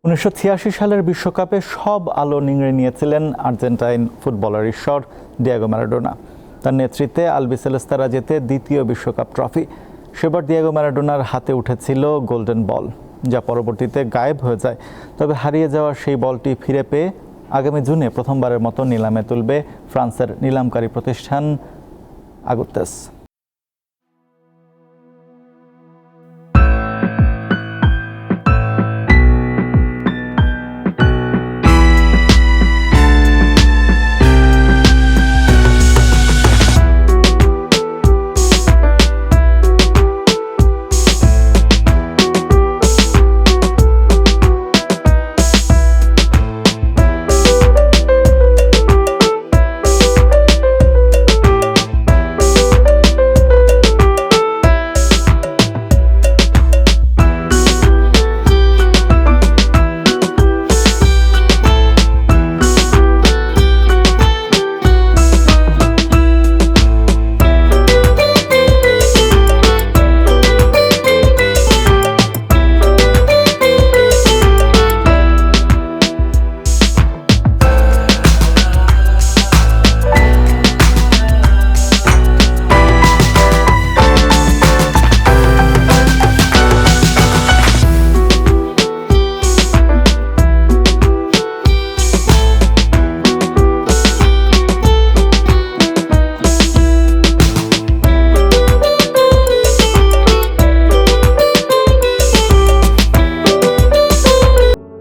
1986 সালের বিশ্বকাপে সব আলো নিংড়ে নিয়েছিলেন আর্জেন্টাইন ফুটবলার ঈশ্বর ডিয়েগো ম্যারাডোনা। তার নেতৃত্বে আলবিসেলেস্তারা জেতে দ্বিতীয় বিশ্বকাপ ট্রফি। সেবার ডিয়েগো ম্যারাডোনার হাতে উঠেছিল গোল্ডেন বল, যা পরবর্তীতে গায়েব হয়ে যায়। তবে হারিয়ে যাওয়া সেই বলটি ফিরে পেয়ে আগামী জুনে প্রথমবারের মতো নিলামে তুলবে ফ্রান্সের নিলামকারী প্রতিষ্ঠান আগুত্তেস।